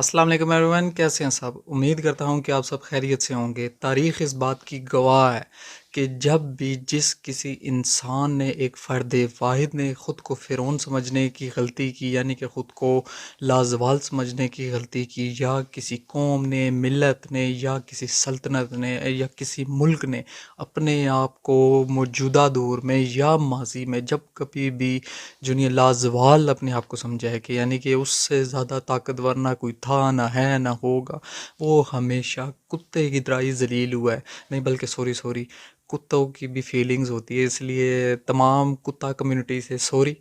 अस्सलाम वालेकुम एवरीवन, कैसे हैं सब। उम्मीद करता हूं कि आप सब खैरियत से होंगे। तारीख़ इस बात की गवाह है कि जब भी जिस किसी इंसान ने, एक फ़र्द वाहिद ने ख़ुद को फ़िरौन समझने की गलती की, यानी कि ख़ुद को लाज़वाल समझने की गलती की, या किसी कौम ने, मिल्लत ने, या किसी सल्तनत ने, या किसी मुल्क ने अपने आप को मौजूदा दौर में या माजी में जब कभी भी जुनिया लाज़वाल अपने आप को समझा है कि यानी कि उससे ज़्यादा ताकतवर ना कोई था, ना है, ना होगा, वो हमेशा कुत्ते की तरह ही ज़लील हुआ है। नहीं बल्कि सॉरी, कुत्तों की भी फीलिंग्स होती है, इसलिए तमाम कुत्ता कम्युनिटी से सॉरी।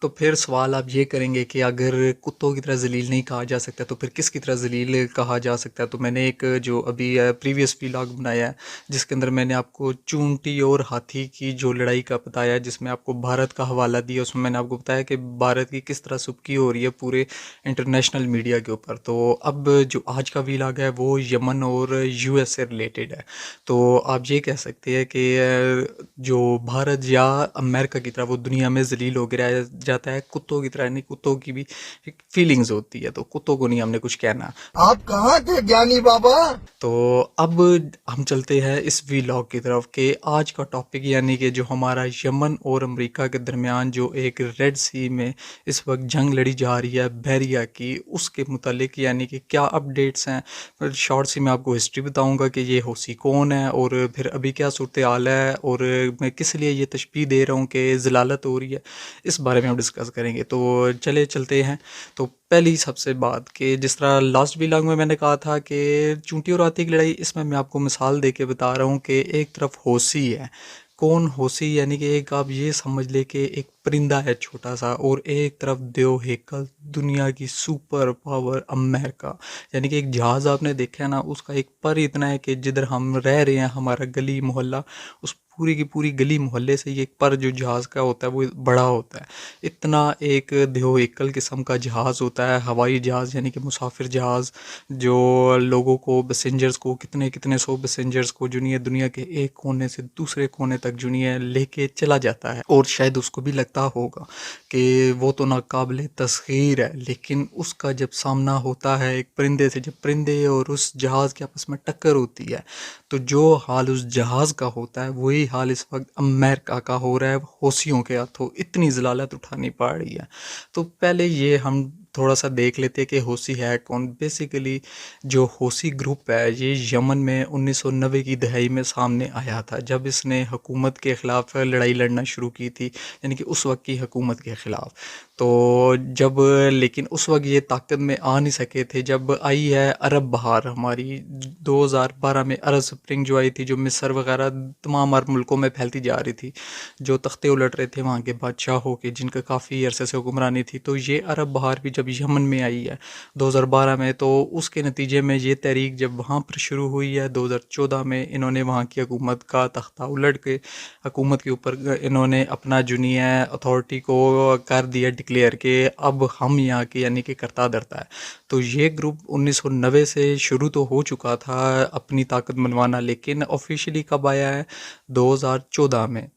तो फिर सवाल आप ये करेंगे कि अगर कुत्तों की तरह ज़लील नहीं कहा जा सकता तो फिर किसकी तरह ज़लील कहा जा सकता है। तो मैंने एक जो अभी प्रीवियस व्लॉग बनाया है जिसके अंदर मैंने आपको चूंटी और हाथी की जो लड़ाई का बताया, जिसमें आपको भारत का हवाला दिया। उसमें मैंने आपको बताया कि भारत की किस तरह सुबकी हो रही है पूरे इंटरनेशनल मीडिया के ऊपर। तो अब जो आज का व्लॉग है वो यमन और यूएस से रिलेटेड है। तो आप ये कह सकते हैं कि जो भारत या अमेरिका की तरह वो दुनिया में ज़लील हो गिरा जाता है, कुत्तों की तरह नहीं। कुत्तों की भी एक फीलिंग्स होती है, तो कुत्तों को नहीं हमने कुछ कहना। आप कहाँ थे ज्ञानी बाबा। तो अब हम चलते हैं इस व्लॉग की तरफ कि आज का टॉपिक यानी कि जो हमारा यमन और अमेरिका के दरमियान जो एक रेड सी में इस वक्त जंग लड़ी जा रही है बहरिया की, उसके मुतालिक यानी कि क्या अपडेट्स हैं। फिर शॉर्ट सी मैं आपको हिस्ट्री बताऊंगा कि ये होसी कौन है और फिर अभी क्या सूरत हाल है और मैं किस लिए ये तशबीह दे रहा हूँ कि ज़लालत हो रही है, इस बारे में हम डिस्कस करेंगे। तो चलते हैं। तो पहली सबसे बात कि जिस तरह लास्ट व्लॉग में मैंने कहा था कि चूंटी और हाथी की लड़ाई, इसमें मैं आपको मिसाल दे के बता रहा हूँ कि एक तरफ होसी है। कौन होसी, यानी कि एक आप ये समझ ले कि एक परिंदा है छोटा सा, और एक तरफ देव हेकल दुनिया की सुपर पावर अमेरिका। यानी कि एक जहाज़ आपने देखा है ना, उसका एक पर इतना है कि जिधर हम रह रहे हैं, हमारा गली मोहल्ला, उस पूरी की पूरी गली मोहल्ले से ये एक पर जो जहाज़ का होता है वो बड़ा होता है। इतना एक देव एकल किस्म का जहाज़ होता है, हवाई जहाज़ यानी कि मुसाफिर जहाज़, जो लोगों को, पैसेंजर्स को, कितने कितने सौ पैसेंजर्स को दुनिया के एक कोने से दूसरे कोने तक लेके चला जाता है। और शायद उसको भी लगता होगा कि वो तो नाकाबिले तस्खीर है, लेकिन उसका जब सामना होता है एक परिंदे से, जब परिंदे और उस जहाज़ के आपस में टक्कर होती है, तो जो हाल उस जहाज़ का होता है वही हाल इस वक्त अमेरिका का हो रहा है हौसियों के हाथों। इतनी ज़लालत उठानी पड़ रही है। तो पहले ये हम थोड़ा सा देख लेते हैं कि हौसी है कौन। बेसिकली जो हौसी ग्रुप है ये यमन में 1990 की दहाई में सामने आया था, जब इसने हुकूमत के ख़िलाफ़ लड़ाई लड़ना शुरू की थी, यानी कि उस वक्त की हुकूमत के ख़िलाफ़। तो जब, लेकिन उस वक्त ये ताकत में आ नहीं सके थे। जब आई है अरब बहार हमारी 2012 में, अरब स्प्रिंग जो आई थी, जो मिस्र वगैरह तमाम अरब मुल्कों में फैलती जा रही थी, जो तख्ते उलट रहे थे वहाँ के बादशाहों के, जिनका काफ़ी अरसे से हुक्मरानी थी। तो ये अरब बहार भी जब यमन में आई है 2012 में, तो उसके नतीजे में ये तहरीक जब वहाँ पर शुरू हुई है 2014 में, इन्होंने वहाँ की हुकूमत का तख्ता उलट के हुकूमत के ऊपर इन्होंने अपना जुनिया अथॉरिटी को कर दिया डिक्लेयर कि अब हम यहाँ के यानी कि करता धरता है। तो ये ग्रुप 1990 से शुरू तो हो चुका था अपनी ताकत मनवाना, लेकिन ऑफिशियली कब आया है? 2014 में।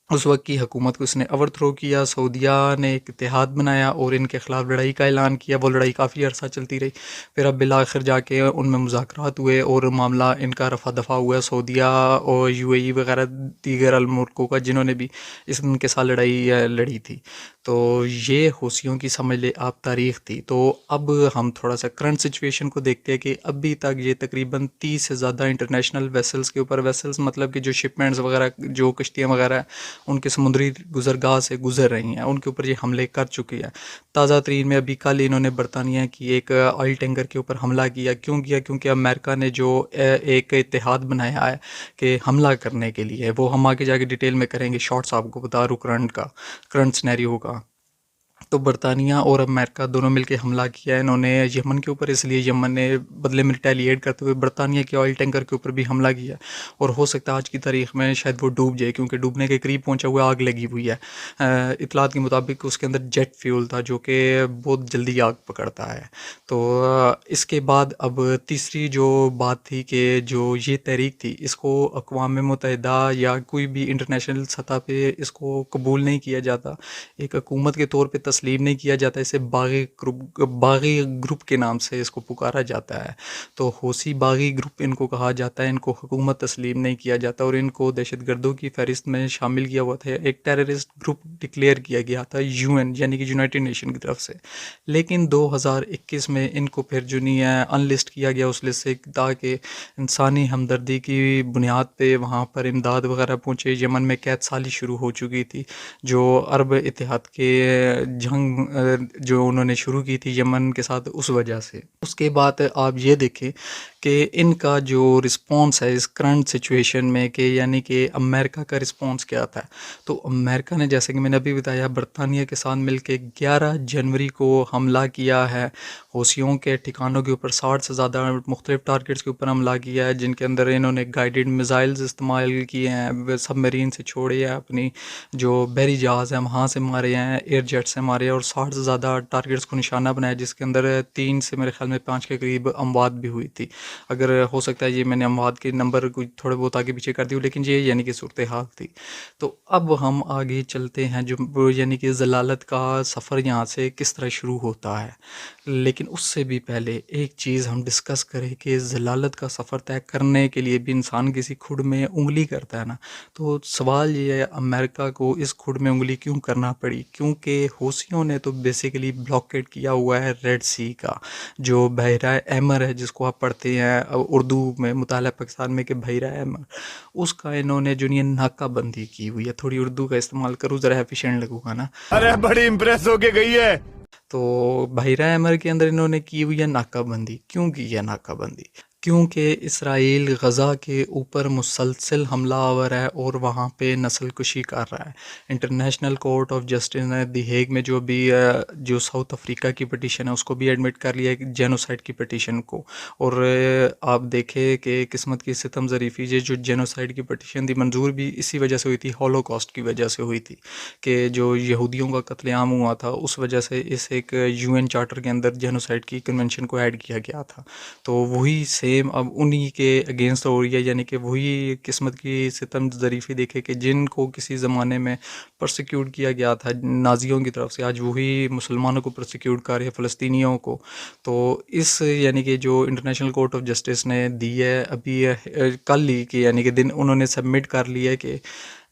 उस वक्त की हुकूमत को इसने ओवरथ्रो किया। सऊदीया ने एक इत्तेहाद बनाया और इनके ख़िलाफ़ लड़ाई का ऐलान किया। वो लड़ाई काफ़ी अरसा चलती रही। फिर अब बिल आखिर जाके उनमें मुज़ाकरात हुए और मामला इनका रफ़ा दफ़ा हुआ। सऊदीया और यूएई वगैरह दीगर अल मुल्कों का, जिन्होंने भी इनके साथ लड़ाई लड़ी थी। तो ये हौसियों की समझ ले आप तारीख़ थी। तो अब हम थोड़ा सा करंट सिचुएशन को देखते हैं कि अभी तक ये तकरीबन 30 से ज़्यादा इंटरनेशनल वेसल्स के ऊपर, वेसल्स मतलब कि जो शिपमेंट्स वगैरह, जो कश्तियाँ वगैरह उनके समुद्री गुजरगाह से गुजर रही हैं, उनके ऊपर ये हमले कर चुकी है। ताज़ा तरीन में अभी कल इन्होंने बरतानिया की एक ऑयल टैंकर के ऊपर हमला किया। क्यों किया? क्योंकि अमेरिका ने जो एक इत्तेहाद बनाया है कि हमला करने के लिए, वो हम आगे जाके डिटेल में करेंगे। शॉर्ट्स आपको बता रूँ करंट सिनेरियो का। तो बरतानिया और अमेरिका दोनों मिलकर हमला किया है इन्होंने यमन के ऊपर, इसलिए यमन ने बदले में रिटेलिएट करते हुए बरतानिया के ऑयल टैंकर के ऊपर भी हमला किया। और हो सकता है आज की तारीख में शायद वो डूब जाए, क्योंकि डूबने के करीब पहुंचा हुआ, आग लगी हुई है। इतलात के मुताबिक उसके अंदर जेट फ्यूल था जो कि बहुत जल्दी आग पकड़ता है। तो इसके बाद अब तीसरी जो बात थी कि जो ये तहरीक थी, इसको अक़वाम मुत्तहिदा या कोई भी इंटरनेशनल सतह पे इसको कबूल नहीं किया जाता। एक हुकूमत के तौर पे तस्लीम नहीं किया जाता, इसे बागी ग्रुप के नाम से इसको पुकारा जाता है। तो हौसी बागी ग्रुप इनको कहा जाता है, इनको हुकूमत तस्लीम नहीं किया जाता और इनको दहशतगर्दों की फहरिस्त में शामिल किया हुआ था, एक टेररिस्ट ग्रुप डिक्लेयर किया गया था यूएन यानी कि यूनाइटेड नेशन की तरफ से। लेकिन 2021 में इनको फिर जो नहीं है अनलिस्ट किया गया उस लिस्ट से, ताकि इंसानी हमदर्दी की बुनियाद पे वहाँ पर इमदाद वगैरह पहुँचे। यमन में कैद साली शुरू हो चुकी थी, जो अरब इत्तेहाद के जंग जो उन्होंने शुरू की थी यमन के साथ, उस वजह से। उसके बाद आप ये देखें कि इनका जो रिस्पॉन्स है इस करंट सिचुएशन में, कि यानी कि अमेरिका का रिस्पॉन्स क्या था। तो अमेरिका ने, जैसे कि मैंने अभी बताया, बरतानिया के साथ मिलकर 11 जनवरी को हमला किया है हौसियों के ठिकानों के ऊपर। 60 से ज़्यादा मुख्तलिफ टारगेट्स के ऊपर हमला किया है, जिनके अंदर इन्होंने गाइडेड मिसाइल्स इस्तेमाल किए हैं, सबमरीन से छोड़े हैं, अपनी जो बहरी जहाज़ हैं वहाँ से मारे हैं, एयर जेट से मारे हैं, और 60 से ज़्यादा टारगेट्स को निशाना बनाया, जिसके अंदर 3 से मेरे ख्याल में 5 के करीब अमवात भी हुई थी। अगर हो सकता है ये मैंने अमवात के नंबर कुछ थोड़े बहुत आगे पीछे कर दिए, लेकिन ये यानी कि सूरत हाल थी। तो अब हम आगे चलते हैं, जो यानी कि ज़लालत का सफ़र यहाँ से किस तरह शुरू होता है। लेकिन उससे भी पहले एक चीज़ हम डिस्कस करें कि ज़लालत का सफ़र तय करने के लिए भी इंसान किसी खुड में उंगली करता है ना। तो सवाल ये है, अमेरिका को इस खुड में उंगली क्यों करना पड़ी? क्योंकि हौसियों ने तो बेसिकली ब्लॉकेट किया हुआ है रेड सी का, जो बहरा अहमर है, जिसको आप पढ़ते हैं उर्दू में मुताला पाकिस्तान में कि बहरा अहमर, उसका इन्होंने जो ये नाकाबंदी की हुई है। थोड़ी उर्दू का इस्तेमाल करूँ, ज़रा एफिशिएंट लगूगा ना। अरे बड़ी इम्प्रेस होके गई है। तो बहरा अहमर के अंदर इन्होंने की हुई है नाकाबंदी। क्यों की है नाकाबंदी? क्योंकि इसराइल गज़ा के ऊपर मुसलसल हमला आवर है और वहाँ पे नस्ल कुशी कर रहा है। इंटरनेशनल कोर्ट ऑफ जस्टिस ने दी हेग में जो भी जो साउथ अफ्रीका की पटिशन है उसको भी एडमिट कर लिया है, जेनोसाइड की पटिशन को। और आप देखें कि किस्मत की सितम ज़रीफ़ी, जो जेनोसाइड की पटिशन थी मंजूर भी इसी वजह से हुई थी, हॉलोकॉस्ट की वजह से हुई थी, कि जो यहूदियों का कत्लेआम हुआ था उस वजह से इस एक यूएन चार्टर के अंदर जेनोसाइड की कन्वेंशन को ऐड किया गया था। तो वही सेम अब उन्हीं के अगेंस्ट हो रही है, यानी कि वही किस्मत की सितम ज़रीफ़ी देखे कि जिनको किसी ज़माने में प्रोसिक्यूट किया गया था नाजियों की तरफ से, आज वही मुसलमानों को प्रोसिक्यूट कर रहे हैं, फ़लस्तीनियों को। तो इस यानी कि जो इंटरनेशनल कोर्ट ऑफ जस्टिस ने दी है अभी कल ही कि यानी कि दिन उन्होंने सबमिट कर लिया है कि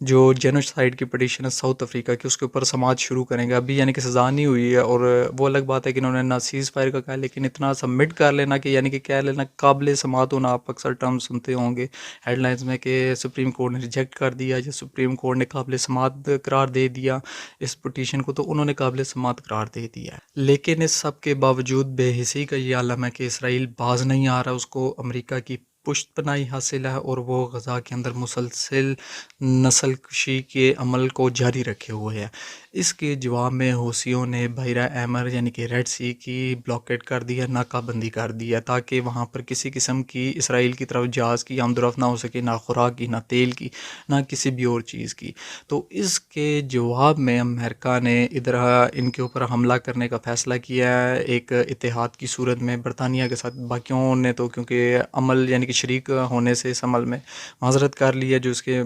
जो जेनोसाइड की पटिशन है साउथ अफ्रीका की, उसके ऊपर समाज शुरू करेंगे। अभी यानी कि सज़ा नहीं हुई है, और वो अलग बात है कि इन्होंने ना सीज़ फायर का कहा, लेकिन इतना सबमिट कर लेना कि यानी कि कह लेना काबिल समात होना। आप अक्सर टर्म सुनते होंगे हेडलाइंस में कि सुप्रीम कोर्ट ने रिजेक्ट कर दिया, या सुप्रीम कोर्ट ने काबिल समात करार दे दिया इस पटिशन को, तो उन्होंने काबिल समात करार दे दिया है। लेकिन इस सब के बावजूद बेहिसी का ये आलम है कि इसराइल बाज नहीं आ रहा, उसको अमरीका की पुष्ट पनाही हासिल है, और वो गज़ा के अंदर मुसलसल नस्ल कुशी के अमल को जारी रखे हुए है। इसके जवाब में हौसियों ने बहरा अहमर यानी कि रेड सी की ब्लॉकेट कर दिया, नाकाबंदी कर दिया, ताकि वहाँ पर किसी किस्म की इसराइल की तरफ जहाज़ की आमदोरफ्त ना हो सके, ना खुराक की, ना तेल की, ना किसी भी और चीज़ की। तो इसके जवाब में अमेरिका ने इधर इनके ऊपर हमला करने का फ़ैसला किया है, एक इत्तेहाद की सूरत में बरतानिया के साथ। बाकियों ने तो क्योंकि अमल यानी कि शरीक होने से इस अमल में माजरत कर ली है, जो इसके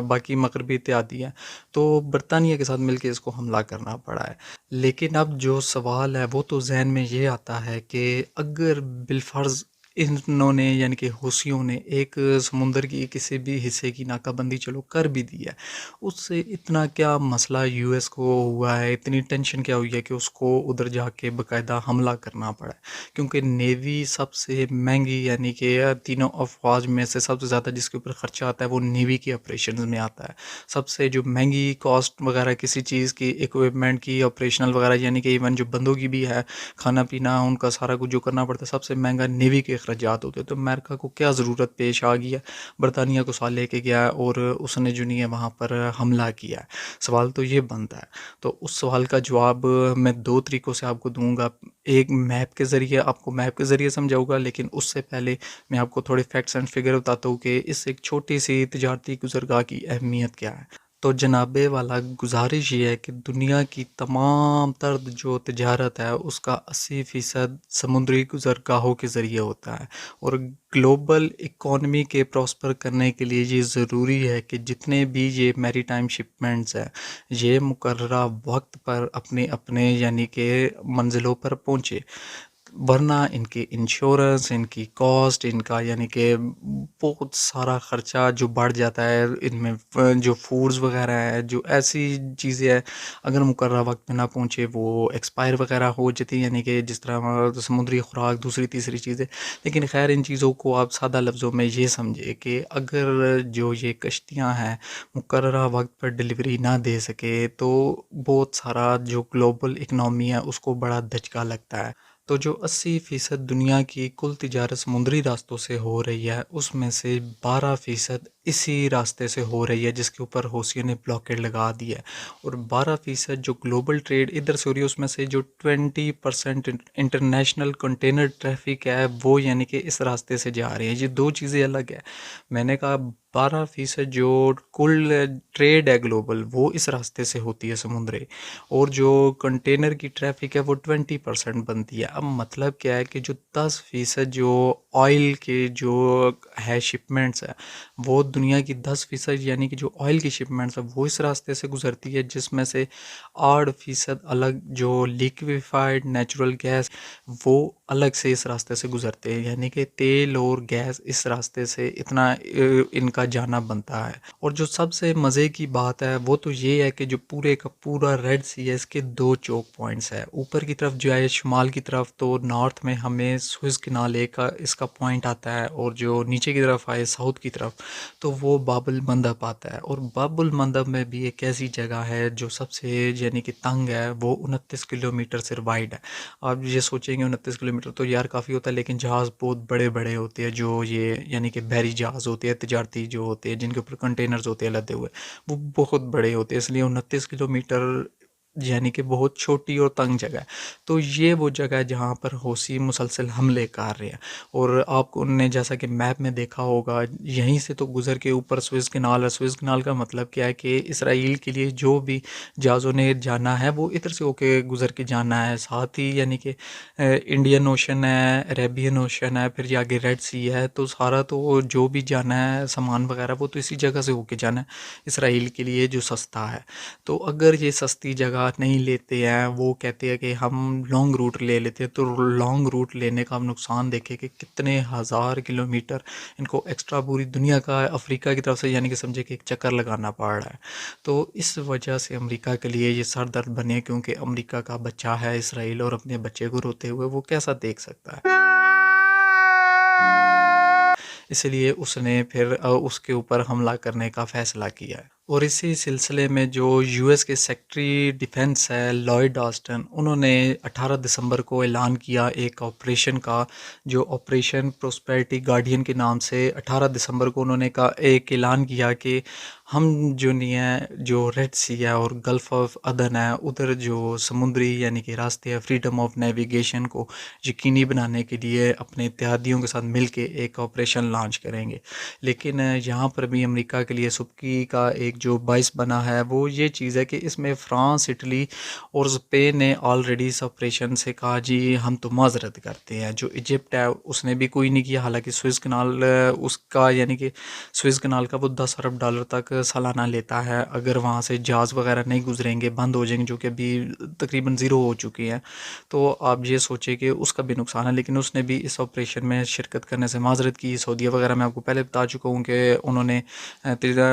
बाकी मगरबी इत्तेहादी है, तो बरतानिया के साथ मिलकर इसको हमला करना पड़ा है। लेकिन अब जो सवाल है वो तो जहन में ये आता है कि अगर बिलफर्ज इन्होंने यानी कि हौसियों ने एक समुंदर की किसी भी हिस्से की नाकाबंदी चलो कर भी दी है, उससे इतना क्या मसला यूएस को हुआ है, इतनी टेंशन क्या हुई है कि उसको उधर जाके बाकायदा हमला करना पड़ा है? क्योंकि नेवी सबसे महंगी यानी कि तीनों अफवाज में से सबसे ज़्यादा जिसके ऊपर ख़र्चा आता है वो नेवी के ऑपरेशन में आता है। सबसे जो महंगी कॉस्ट वगैरह किसी चीज़ की, इक्विपमेंट की, ऑपरेशनल वगैरह, यानी कि इवन जो बंदों की भी है, खाना पीना उनका सारा कुछ जो करना पड़ता है, सबसे महंगा नेवी के अखराजात होते हैं। तो अमेरिका को क्या ज़रूरत पेश आ गई है? बरतानिया को साथ लेके गया और उसने जो नहीं है वहाँ पर हमला किया है। सवाल तो ये बनता है। तो उस सवाल का जवाब मैं दो तरीक़ों से आपको दूंगा। एक मैप के ज़रिए, आपको मैप के ज़रिए समझाऊंगा, लेकिन उससे पहले मैं आपको थोड़े फैक्ट्स एंड फिगर बताता हूँ कि इस एक छोटी सी तजारती गुज़रगाह की अहमियत क्या है। तो जनाबे वाला गुजारिश ये है कि दुनिया की तमाम तर जो तजारत है उसका 80% समुद्री गुज़रगाहों के ज़रिए होता है। और ग्लोबल इकोनॉमी के प्रॉस्पर करने के लिए ये ज़रूरी है कि जितने भी ये मैरीटाइम शिपमेंट्स हैं ये मुकर्ररा वक्त पर अपने अपने यानी कि मंजिलों पर पहुँचे, वरना इनकी इंश्योरेंस, इनकी कॉस्ट, इनका यानी कि बहुत सारा ख़र्चा जो बढ़ जाता है, इनमें जो फूड्स वगैरह है, जो ऐसी चीज़ें हैं अगर मुकर्रर वक्त पे ना पहुँचे वो एक्सपायर वगैरह हो जाती है, यानी कि जिस तरह हमारा समुद्री खुराक दूसरी तीसरी चीज़ें। लेकिन खैर इन चीज़ों को आप सादा लफ्ज़ों में ये समझे कि अगर जो ये कश्तियाँ हैं मुकर्रर वक्त पर डिलीवरी ना दे सके तो बहुत सारा जो ग्लोबल इकनॉमी है उसको बड़ा धचका लगता है। तो जो 80% दुनिया की कुल तिजारत समुद्री रास्तों से हो रही है उसमें से 12% इसी रास्ते से हो रही है जिसके ऊपर हौसियों ने ब्लॉकेड लगा दी है। और 12% जो ग्लोबल ट्रेड इधर से हो रही है उसमें से जो 20% इंटरनेशनल कंटेनर ट्रैफिक है वो यानी कि इस रास्ते से जा रही है। ये दो चीज़ें अलग है। मैंने कहा 12% जो कुल ट्रेड है ग्लोबल वो इस रास्ते से होती है समुद्री, और जो कंटेनर की ट्रैफिक है वो 20% बनती है। अब मतलब क्या है कि जो 10% जो ऑयल के जो है शिपमेंट्स है वो दुनिया की 10% यानी कि जो ऑयल की शिपमेंट्स है वो इस रास्ते से गुजरती है, जिसमें से 8% अलग जो लिक्विफाइड नेचुरल गैस वो अलग से इस रास्ते से गुजरते हैं। यानी कि तेल और गैस इस रास्ते से इतना इनका जाना बनता है। और जो सबसे मज़े की बात है वो तो ये है कि जो पूरे का पूरा रेड सी है इसके दो चोक पॉइंट्स है। ऊपर की तरफ जो है शुमाल की तरफ तो नॉर्थ में हमें सुएज़ कैनाल का इसका पॉइंट आता है, और जो नीचे की तरफ आए साउथ की तरफ तो वो बाबुल मंदब आता है। और बाबुल मंदब में भी एक ऐसी जगह है जो सबसे यानी कि तंग है, वो 29 किलोमीटर से वाइड है। आप ये सोचेंगे 29 किलोमीटर तो यार काफ़ी होता है, लेकिन जहाज़ बहुत बड़े बड़े होते हैं जो ये यानी कि बहरी जहाज़ होते हैं तजारती जो होते हैं जिनके ऊपर कंटेनर्स होते हैं लदे हुए, वो बहुत बड़े होते हैं। इसलिए 29 किलोमीटर यानी कि बहुत छोटी और तंग जगह है। तो ये वो जगह है जहाँ पर हौसी मुसलसल हमले कर रहे हैं। और आपको ने जैसा कि मैप में देखा होगा यहीं से तो गुज़र के ऊपर सुएज़ कैनाल है। सुएज़ कैनाल का मतलब क्या है कि इसराइल के लिए जो भी जहाज़ों ने जाना है वो इधर से होके गुज़र के जाना है। साथ ही यानी कि इंडियन ओशन है, अरेबियन ओशन है, फिर ये आगे रेड सी है, तो सारा तो जो भी जाना है सामान वगैरह वो तो इसी जगह से होके जाना है इसराइल के लिए जो सस्ता है। तो अगर ये सस्ती जगह नहीं लेते हैं, वो कहते हैं कि हम लॉन्ग रूट ले लेते हैं, तो लॉन्ग रूट लेने का हम नुकसान देखें कि कितने हज़ार किलोमीटर इनको एक्स्ट्रा पूरी दुनिया का अफ्रीका की तरफ से यानी कि समझे कि एक चक्कर लगाना पड़ रहा है। तो इस वजह से अमेरिका के लिए ये सर दर्द बने, क्योंकि अमेरिका का बच्चा है इसराइल और अपने बच्चे को रोते हुए वो कैसा देख सकता है। इसलिए उसने फिर उसके ऊपर हमला करने का फ़ैसला किया है। और इसी सिलसिले में जो यूएस के सेक्रेटरी डिफेंस है लॉयड ऑस्टिन, उन्होंने 18 दिसंबर को ऐलान किया एक ऑपरेशन का, जो ऑपरेशन प्रोस्पेरिटी गार्डियन के नाम से 18 दिसंबर को उन्होंने का एक ऐलान किया कि हम जो नहीं है जो रेड सी है और गल्फ़ ऑफ अदन है उधर जो समुद्री यानी कि रास्ते हैं फ्रीडम ऑफ नेविगेशन को यकीनी बनाने के लिए अपने इत्तेहादियों के साथ मिल के एक ऑपरेशन लॉन्च करेंगे। लेकिन यहाँ पर भी अमेरिका के लिए सुबकी का एक जो बाइस बना है वो ये चीज़ है कि इसमें फ्रांस, इटली और स्पेन ने ऑलरेडी इस ऑपरेशन से कहा जी हम तो माजरत करते हैं। जो इजिप्ट है उसने भी कोई नहीं किया, हालांकि स्विस कनाल उसका यानी कि स्विस कनाल का वो 10 अरब डॉलर तक सालाना लेता है। अगर वहाँ से जहाज़ वगैरह नहीं गुजरेंगे, बंद हो जाएंगे, जो कि अभी तकरीबन ज़ीरो हो चुकी हैं, तो आप ये सोचिए कि उसका भी नुकसान है। लेकिन उसने भी इस ऑपरेशन में शिरकत करने से माजरत की। सऊदीया वगैरह मैं आपको पहले बता चुका हूँ कि उन्होंने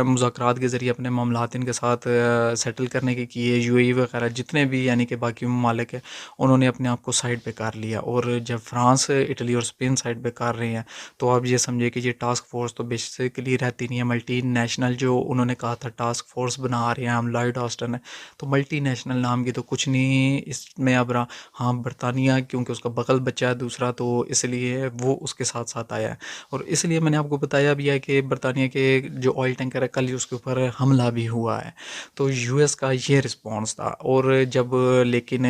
मुज़ाकरात के ज़रिए अपने मामलात इनके साथ सेटल करने के किए। यूएई वगैरह जितने भी यानी कि बाकी ममालिक है उन्होंने अपने आप को साइड पे कर लिया। और जब फ्रांस, इटली और स्पेन साइड पे कर रहे हैं तो आप ये समझिए कि ये टास्क फोर्स तो बेसिकली रहती नहीं है, मल्टी नेशनल जो उन्होंने कहा था टास्क फोर्स बना रहे हैं हम लॉयड ऑस्टिन है, तो मल्टी नेशनल नाम की तो कुछ नहीं इसमें अब रहा। हाँ बरतानिया क्योंकि उसका बगल बच्चा है दूसरा, तो इसलिए वो उसके साथ साथ आया है। और इसलिए मैंने आपको बताया भी है कि बरतानिया के जो ऑयल टैंकर है कल ही उसके ऊपर हमला भी हुआ है। तो यूएस का ये रिस्पॉन्स था। और जब लेकिन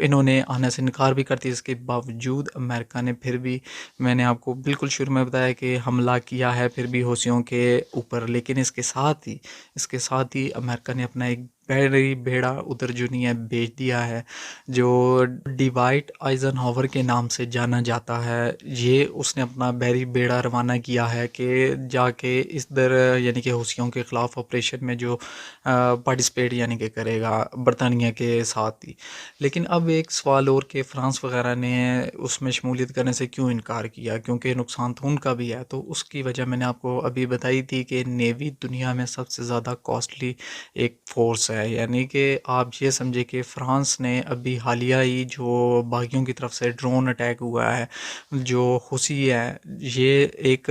इन्होंने आने से इनकार भी करती, इसके बावजूद अमेरिका ने फिर भी, मैंने आपको बिल्कुल शुरू में बताया कि हमला किया है फिर भी हौसियों के ऊपर। लेकिन इसके साथ ही अमेरिका ने अपना एक बड़ी बेड़ा उधर जो नहीं है भेज दिया है, जो डिवाइट आइजनहावर के नाम से जाना जाता है। ये उसने अपना बड़ी बेड़ा रवाना किया है कि जाके इधर यानी कि हूसियों के ख़िलाफ़ ऑपरेशन में जो पार्टिसिपेट यानी कि करेगा बरतानिया के साथ ही। लेकिन अब एक सवाल और कि फ़्रांस वगैरह ने उसमें शमूलियत करने से क्यों इनकार किया, क्योंकि नुकसान तो उनका भी है। तो उसकी वजह मैंने आपको अभी बताई थी कि नेवी दुनिया में सबसे ज़्यादा कॉस्टली एक फ़ोर्स है। यानी कि आप ये समझे कि फ़्रांस ने अभी हालिया ही जो बागियों की तरफ से ड्रोन अटैक हुआ है, जो हुसी है, ये एक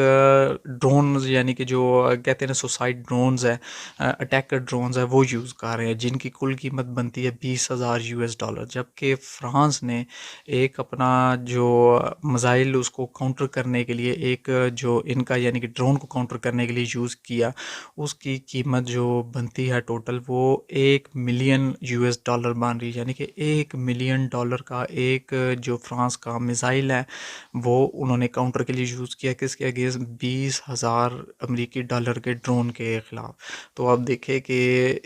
ड्रोन यानी कि जो कहते हैं ना सुसाइड ड्रोन्स है, अटैकर ड्रोन्स है, वो यूज़ कर रहे हैं, जिनकी कुल कीमत बनती है $20,000, जबकि फ़्रांस ने एक अपना जो मिसाइल उसको काउंटर करने के लिए एक जो इनका यानी कि ड्रोन को काउंटर करने के लिए यूज़ किया, उसकी कीमत जो बनती है टोटल वो $1 मिलियन बन रही है। यानी कि $1 मिलियन का एक जो फ्रांस का मिसाइल है वो उन्होंने काउंटर के लिए यूज़ किया, किसके अगेंस्ट $20,000 के ड्रोन के ख़िलाफ़। तो आप देखें कि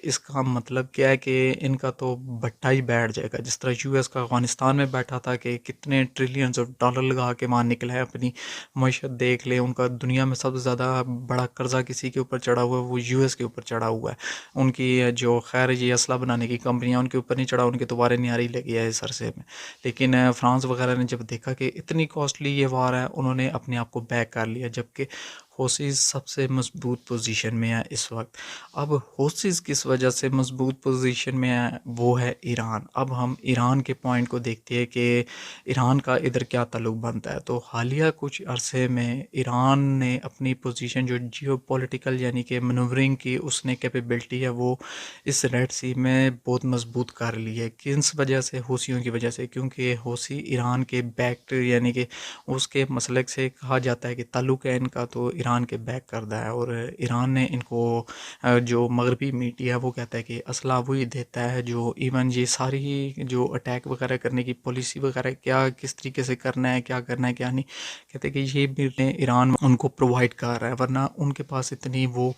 इसका मतलब क्या है कि इनका तो भट्टा ही बैठ जाएगा, जिस तरह यूएस का अफ़गानिस्तान में बैठा था कि कितने ट्रिलियंस ऑफ डॉलर लगा के वहाँ निकला है। अपनी मईशत देख ले, उनका दुनिया में सबसे ज़्यादा बड़ा कर्जा किसी के ऊपर चढ़ा हुआ है वो यूएस के ऊपर चढ़ा हुआ है। उनकी जो खैर ये असला बनाने की कंपनियां उनके ऊपर नहीं चढ़ा, उनके दोबारा निहारी लगी है इस अरसे में। लेकिन फ्रांस वगैरह ने जब देखा कि इतनी कॉस्टली ये वार है, उन्होंने अपने आप को बैक कर लिया, जबकि होसीज सबसे मजबूत पोजीशन में है इस वक्त। अब होसीज किस वजह से मजबूत पोजीशन में है, वो है ईरान। अब हम ईरान के पॉइंट को देखते हैं कि ईरान का इधर क्या ताल्लुक बनता है। तो हालिया कुछ अरसे में ईरान ने अपनी पोजीशन जो जियो पॉलिटिकल यानी कि मनूवरिंग की उसने कैपेबिलिटी है वो इस रेड सी में बहुत मजबूत कर ली है। किस वजह से? हूसियों की वजह से, क्योंकि हूसी ईरान के बैक यानी कि उसके मसलक से कहा जाता है कि ताल्लुक़ है इनका तो ईरान के बैक करता है। और ईरान ने इनको जो मगरबी मीडिया वो कहता है कि असला वही देता है, जो इवन ये सारी जो अटैक वगैरह करने की पॉलिसी वगैरह क्या किस तरीके से करना है, क्या करना है क्या नहीं, कहते हैं कि ये भी ईरान उनको प्रोवाइड कर रहा है, वरना उनके पास इतनी वो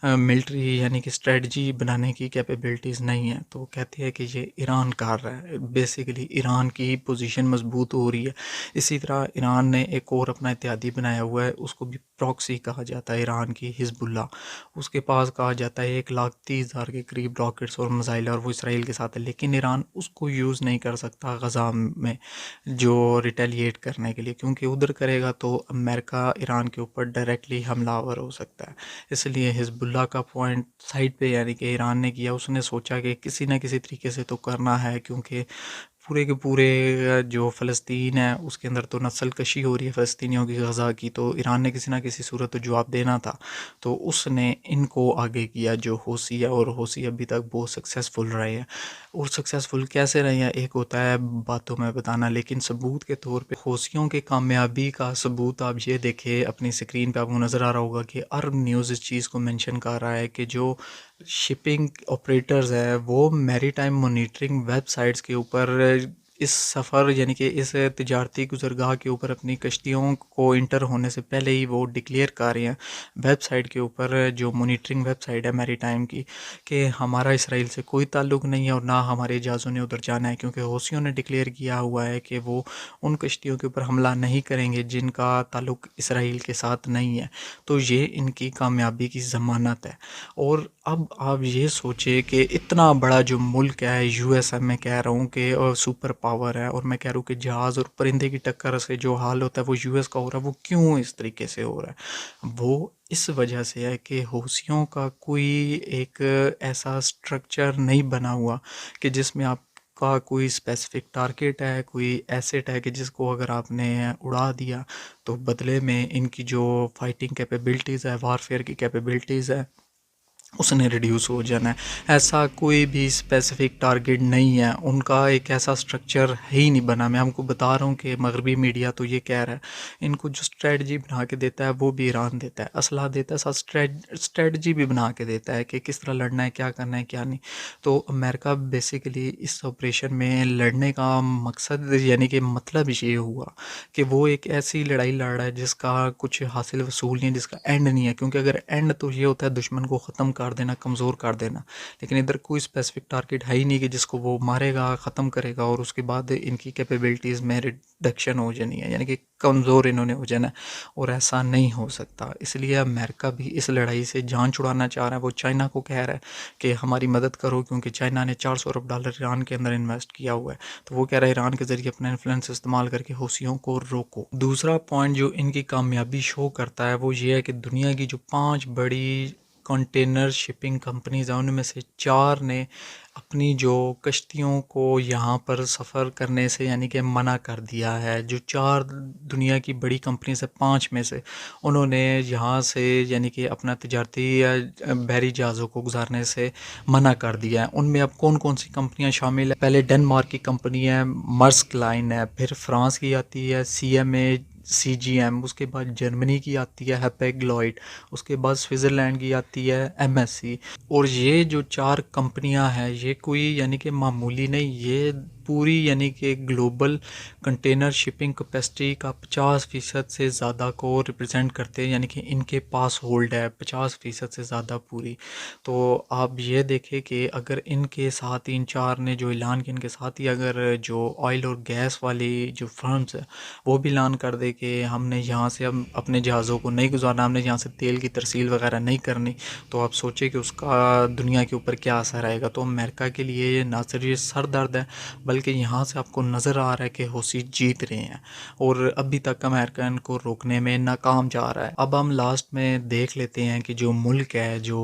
मिलिट्री यानी कि स्ट्रेटजी बनाने की कैपेबिलिटीज़ नहीं है। तो कहते हैं कि ये ईरान कर रहा है, बेसिकली ईरान की पोजीशन मजबूत हो रही है। इसी तरह ईरान ने एक और अपना इत्यादी बनाया हुआ है, उसको भी प्रॉक्सी कहा जाता है, ईरान की हिजबुल्ला। उसके पास कहा जाता है 1,30,000 के करीब रॉकेट्स और मिसाइल, और वो इसराइल के साथ है, लेकिन ईरान उसको यूज़ नहीं कर सकता गज़ा में जो रिटेलिएट करने के लिए, क्योंकि उधर करेगा तो अमेरिका ईरान के ऊपर डायरेक्टली हमलावर हो सकता है। इसलिए हिजबुल्ला का पॉइंट साइड पे यानी कि ईरान ने किया, उसने सोचा कि किसी न किसी तरीके से तो करना है, क्योंकि पूरे के पूरे जो फ़लस्तीन है उसके अंदर तो नस्ल कशी हो रही है फ़लस्तीनियों की, गज़ा की, तो ईरान ने किसी ना किसी सूरत तो जवाब देना था। तो उसने इनको आगे किया जो हूसी है, और हूसी अभी तक बहुत सक्सेसफुल रहे हैं। और सक्सेसफुल कैसे रहे हैं, एक होता है बातों में बताना, लेकिन सबूत के तौर पे हूसियों के कामयाबी का सबूत आप ये देखें, अपनी स्क्रीन पे आपको नज़र आ रहा होगा कि अरब न्यूज़ इस चीज़ को मेंशन कर रहा है कि जो शिपिंग ऑपरेटर्स है वो मैरीटाइम मॉनिटरिंग वेबसाइट्स के ऊपर इस सफ़र यानी कि इस तिजारती गुज़रगाह के ऊपर अपनी कश्तियों को इंटर होने से पहले ही वो डिक्लेयर कर रहे हैं वेबसाइट के ऊपर, जो मॉनिटरिंग वेबसाइट है मैरीटाइम की, कि हमारा इसराइल से कोई ताल्लुक़ नहीं है और ना हमारे जहाज़ों ने उधर जाना है, क्योंकि हूसियों ने डिक्लेयर किया हुआ है कि वो उन कश्तियों के ऊपर हमला नहीं करेंगे जिनका ताल्लुक़ इसराइल के साथ नहीं है। तो ये इनकी कामयाबी की ज़मानत है। और अब आप ये सोचिए कि इतना बड़ा जो मुल्क है यूएस है, मैं कह रहा हूँ कि सुपर पावर है, और मैं कह रहा हूँ कि जहाज़ और परिंदे की टक्कर से जो हाल होता है वो यूएस का हो रहा है, वो क्यों इस तरीके से हो रहा है? वो इस वजह से है कि हूसियों का कोई एक ऐसा स्ट्रक्चर नहीं बना हुआ कि जिसमें आप का कोई स्पेसिफिक टारगेट है, कोई एसेट है कि जिसको अगर आपने उड़ा दिया तो बदले में इनकी जो फाइटिंग कैपेबिलिटीज़ है, वारफेयर की कैपेबिलिटीज़ है, उसने रिड्यूस हो जाना है। ऐसा कोई भी स्पेसिफिक टारगेट नहीं है उनका, एक ऐसा स्ट्रक्चर है ही नहीं बना। मैं आपको बता रहा हूँ कि मगरबी मीडिया तो ये कह रहा है, इनको जो स्ट्रेटजी बना के देता है वो भी ईरान देता है, असला देता है, साथ स्ट्रेटजी भी बना के देता है कि किस तरह लड़ना है, क्या करना है, क्या नहीं। तो अमेरिका बेसिकली इस ऑपरेशन में लड़ने का मकसद यानी कि मतलब ये हुआ कि वो एक ऐसी लड़ाई लड़ रहा है जिसका कुछ हासिल वसूल नहीं है, जिसका एंड नहीं है, क्योंकि अगर एंड तो ये होता है दुश्मन को ख़त्म कर देना, कमज़ोर कर देना। लेकिन इधर कोई स्पेसिफिक टारगेट है ही नहीं कि जिसको वो मारेगा, ख़त्म करेगा और उसके बाद इनकी कैपेबिलिटीज़ में रिडक्शन हो जानी है, यानी कि कमज़ोर इन्होंने हो जाना है। और ऐसा नहीं हो सकता। इसलिए अमेरिका भी इस लड़ाई से जान छुड़ाना चाह रहा है। वो चाइना को कह रहा है कि हमारी मदद करो, क्योंकि चाइना ने $400 अरब ईरान के अंदर इन्वेस्ट किया हुआ है। तो वो कह रहा है ईरान के ज़रिए अपना इन्फ्लुएंस इस्तेमाल करके हूसियों को रोको। दूसरा पॉइंट जो इनकी कामयाबी शो करता है वो ये है कि दुनिया की जो 5 बड़ी कंटेनर शिपिंग कंपनीज हैं उनमें से 4 ने अपनी जो कश्तियों को यहाँ पर सफ़र करने से यानी कि मना कर दिया है। जो 4 दुनिया की बड़ी कंपनी से 5 में से उन्होंने यहाँ से यानी कि अपना तजारती या बहरी जहाज़ों को गुजारने से मना कर दिया है। उनमें अब कौन कौन सी कंपनियाँ शामिल है? पहले डेनमार्क की कंपनी है मर्स्क लाइन है, फिर फ्रांस की आती है CMA CGM, उसके बाद जर्मनी की आती है हैपेग लॉयड, उसके बाद स्विट्ज़रलैंड की आती है MSC। और ये जो 4 कंपनियां हैं ये कोई यानी कि मामूली नहीं, ये पूरी यानी कि ग्लोबल कंटेनर शिपिंग कैपेसिटी का 50% से ज़्यादा को रिप्रेजेंट करते हैं, यानी कि इनके पास होल्ड है 50% से ज़्यादा पूरी। तो आप ये देखें कि अगर इनके साथ इन 4 ने जो ऐलान किया, इनके साथ ही अगर जो ऑयल और गैस वाली जो फर्म्स है वो भी ऐलान कर दे कि हमने यहाँ से हम अपने जहाज़ों को नहीं गुजारना, हमने यहाँ से तेल की तरसील वगैरह नहीं करनी, तो आप सोचें कि उसका दुनिया के ऊपर क्या असर आएगा। तो अमेरिका के लिए ये ना सिर्फ ये सर दर्द है, बल्कि यहाँ से आपको नज़र आ रहा है कि हौसी जीत रहे हैं और अभी तक अमेरिका इनको रोकने में नाकाम जा रहा है। अब हम लास्ट में देख लेते हैं कि जो मुल्क है जो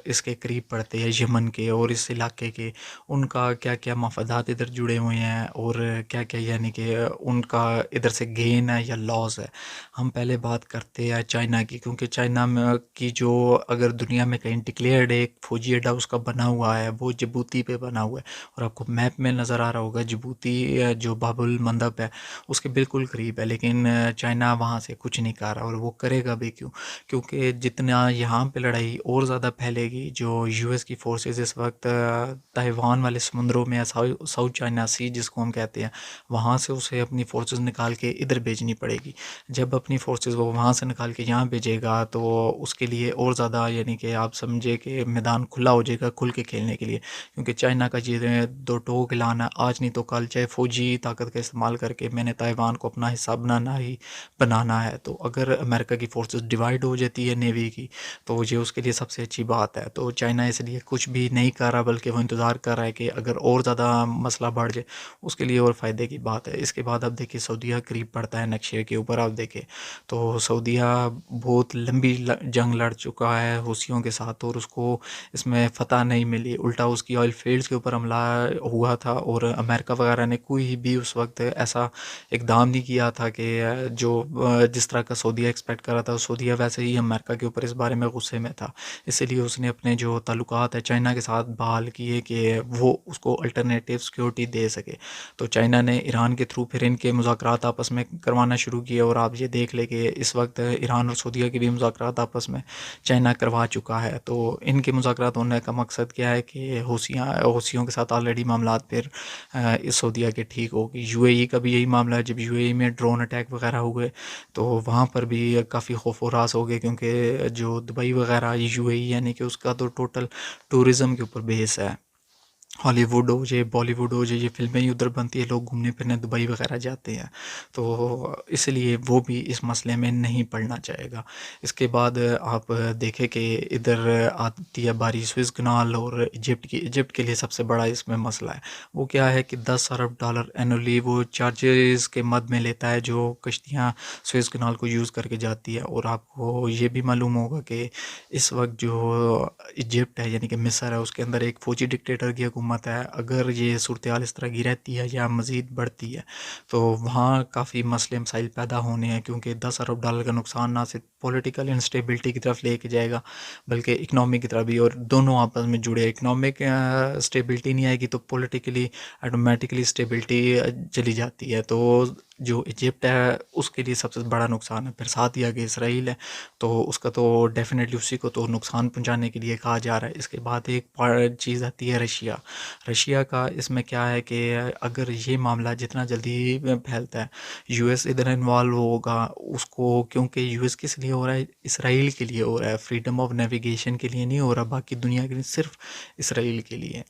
इसके करीब पड़ते हैं यमन के और इस इलाके के, उनका क्या क्या मफादात इधर जुड़े हुए हैं और क्या क्या यानी कि उनका इधर से गेन है या लॉस है। हम पहले बात करते हैं चाइना की, क्योंकि चाइना में की जो अगर दुनिया में कहीं डिक्लेयर्ड एक फौजी अड्डा उसका बना हुआ है वो जिबूती पे बना हुआ है। और आपको मैप में नज़र आ रहा होगा जिबूती जो बाबुल मंदब है उसके बिल्कुल करीब है, लेकिन चाइना वहाँ से कुछ नहीं कर रहा। और वो करेगा भी क्यों? क्योंकि जितना यहाँ पे लड़ाई और ज़्यादा फैलेगी, जो US की फोर्सेस इस वक्त ताइवान वाले समुद्रों में, साउथ चाइना सी जिसको हम कहते हैं, वहाँ से उसे अपनी फोर्सेस निकाल के इधर भेजनी पड़ेगी। जब अपनी फोर्सेस वो वहाँ से निकाल के यहाँ भेजेगा तो उसके लिए और ज़्यादा यानी कि आप समझे कि मैदान खुला हो जाएगा खुल के खेलने के लिए। क्योंकि चाइना का ये दो टोक ऐलान है, आज नहीं तो कल, चाहे फौजी ताकत का इस्तेमाल करके मैंने ताइवान को अपना हिस्सा बनाना है। तो अगर अमेरिका की फोर्सेस डिवाइड हो जाती है नेवी की, तो ये उसके लिए सबसे अच्छी बात है। तो चाइना इसलिए कुछ भी नहीं कर रहा, बल्कि वो इंतज़ार कर रहा है कि अगर और ज़्यादा मसला बढ़ जाए उसके लिए और फ़ायदे की बात है। इसके बाद अब देखिए सऊदीया करीब पड़ता है नक्शे के ऊपर, आप देखें तो सऊदीया बहुत लंबी जंग लड़ चुका है हूसियों के साथ और उसको इसमें फ़तह नहीं मिली, उल्टा उसकी ऑयल फील्ड्स के ऊपर हमला हुआ था। और अमेरिका वगैरह ने कोई भी उस वक्त ऐसा इकदाम नहीं किया था कि जो जिस तरह का सऊदीया एक्सपेक्ट कर रहा था। सऊदीया वैसे ही अमेरिका के ऊपर इस बारे में गुस्से में था, इसलिए उसने अपने जो ताल्लुकात है चाइना के साथ बहाल किए कि वो उसको अल्टरनेटिव सिक्योरिटी दे सके। तो चाइना ने ईरान के थ्रू फिर इनके मुज़ाकरात आपस में करवाना शुरू किए और आप ये देख ले कि इस वक्त ईरान और सऊदीया के भी मुज़ाकरात आपस में चाइना करवा चुका है। तो इनके मुज़ाकरात होने का मकसद क्या है कि हूसियों के साथ ऑलरेडी मामलात फिर इस सऊदीया के ठीक होगी। UAE का भी यही मामला है, जब UAE में ड्रोन अटैक वगैरह हुए तो वहाँ पर भी काफ़ी खौफ और रास हो गए, क्योंकि जो दुबई वगैरह UAE यानी कि उसका तो टोटल टूरिज़म के ऊपर बेस है। हॉलीवुड हो जाए, बॉलीवुड हो जाए, ये फिल्में ही उधर बनती है, लोग घूमने फिरने दुबई वगैरह जाते हैं। तो इसलिए वो भी इस मसले में नहीं पड़ना चाहेगा। इसके बाद आप देखें कि इधर आती है बारी स्विस कनाल और इजिप्ट की। इजिप्ट के लिए सबसे बड़ा इसमें मसला है वो क्या है कि $10 अरब एनुअली वो चार्जेस के मद में लेता है जो कश्तियाँ स्विस कनाल को यूज़ करके जाती है। और आपको ये भी मालूम होगा कि इस वक्त जो इजिप्ट है यानी कि मिस्र है उसके अंदर एक फ़ौजी डिक्टेटर की हुकूमत है। अगर ये सूरत हाल इस तरह की रहती है या मज़ीद बढ़ती है तो वहाँ काफ़ी मसले मसाइल पैदा होने हैं, क्योंकि $10 अरब का नुकसान ना सिर्फ पॉलिटिकल इंस्टेबिलिटी की तरफ लेके जाएगा बल्कि इकनॉमिक की तरफ भी, और दोनों आपस में जुड़े। इकनॉमिक स्टेबिलिटी नहीं आएगी तो पॉलिटिकली ऑटोमेटिकली स्टेबिलिटी चली जाती है। तो जो इजिप्ट है उसके लिए सबसे बड़ा नुकसान है, फिर साथ ही आगे इसराइल है, तो उसका तो डेफिनेटली उसी को तो नुकसान पहुंचाने के लिए कहा जा रहा है। इसके बाद एक चीज़ आती है रशिया। रशिया का इसमें क्या है कि अगर ये मामला जितना जल्दी फैलता है, यूएस इधर इन्वॉल्व होगा उसको, क्योंकि यूएस किस लिए हो रहा है, इसराइल के लिए हो रहा है, फ्रीडम ऑफ नेविगेशन के लिए नहीं हो रहा बाकी दुनिया के लिए, सिर्फ इसराइल के लिए।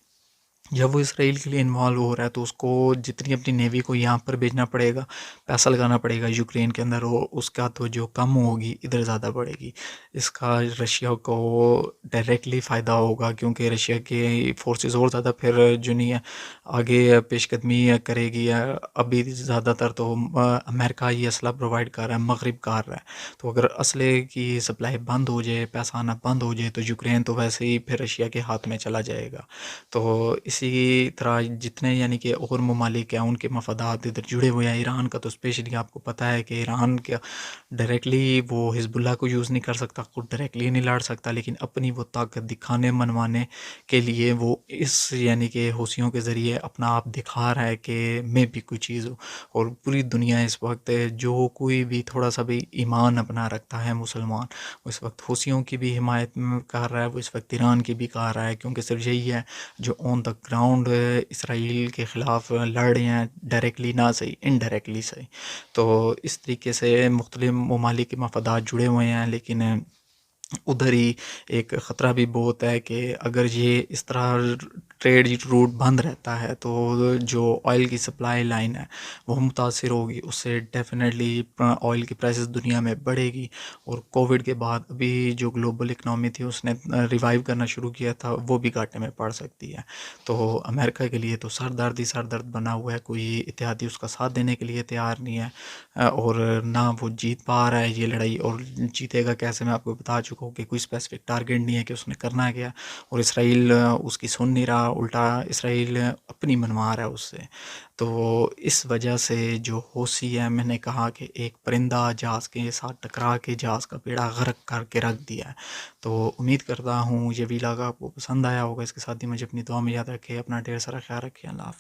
जब वो इसराइल के लिए इन्वॉल्व हो रहा है तो उसको जितनी अपनी नेवी को यहाँ पर भेजना पड़ेगा, पैसा लगाना पड़ेगा यूक्रेन के अंदर, हो उसका तो जो कम होगी इधर ज़्यादा बढ़ेगी। इसका रशिया को डायरेक्टली फ़ायदा होगा, क्योंकि रशिया की फोर्सेस और ज़्यादा फिर जो नहीं है आगे पेशकदमी करेगी। अभी ज़्यादातर तो अमेरिका ये असला प्रोवाइड कर रहा है, मगरिब कर रहा है, तो अगर असले की सप्लाई बंद हो जाए, पैसा आना बंद हो जाए, तो यूक्रेन तो वैसे ही फिर रशिया के हाथ में चला जाएगा। तो इसी तरह जितने यानी कि और ममालिक हैं उनके मफादात इधर जुड़े हुए हैं। ईरान का तो स्पेशली आपको पता है कि ईरान क्या डायरेक्टली वो हिजबुल्लाह को यूज़ नहीं कर सकता, खुद डायरेक्टली नहीं लड़ सकता, लेकिन अपनी वो ताकत दिखाने मनवाने के लिए वो इस यानी कि हौसियों के ज़रिए अपना आप दिखा रहा है कि मैं भी कोई चीज़ हूँ। और पूरी दुनिया इस वक्त जो कोई भी थोड़ा सा भी ईमान अपना रखता है मुसलमान, वो इस वक्त हौसियों की भी हिमायत कर रहा है, वो इस वक्त ईरान की भी कर रहा है, क्योंकि सिर्फ यही है जो ऑन द ग्राउंड इसराइल के ख़िलाफ़ लड़ रहे हैं, डायरेक्टली ना सही इनडायरेक्टली सही। तो इस तरीके से मुख्तलिफ़ ममालिक के मफादात जुड़े हुए हैं, लेकिन उधर ही एक ख़तरा भी बहुत है कि अगर ये इस तरह ट्रेड रूट बंद रहता है तो जो ऑयल की सप्लाई लाइन है वो मुतासिर होगी, उससे डेफिनेटली ऑयल की प्राइसेस दुनिया में बढ़ेगी। और कोविड के बाद अभी जो ग्लोबल इकनॉमी थी उसने रिवाइव करना शुरू किया था, वो भी घाटे में पड़ सकती है। तो अमेरिका के लिए तो सरदर्द ही सरदर्द बना हुआ है, कोई इत्तेहादी उसका साथ देने के लिए तैयार नहीं है, और ना वो जीत पा रहा है ये लड़ाई। और जीतेगा कैसे, मैं आपको बता चुका हूँ कि कोई स्पेसिफिक टारगेट नहीं है कि उसने करना है क्या। और इसराइल उसकी सुन नहीं रहा, उल्टा इसराइल अपनी मनवा रहा है उससे। तो इस वजह से जो हौसी है, मैंने कहा कि एक परिंदा जहाज़ के साथ टकरा के जहाज़ का बेड़ा गर्क करके रख दिया है। तो उम्मीद करता हूँ ये व्लॉग आपको पसंद आया होगा। इसके साथ ही मुझे अपनी दुआ में याद रखें, अपना ढेर सारा ख्याल रखें। अल्लाह हाफ़िज़।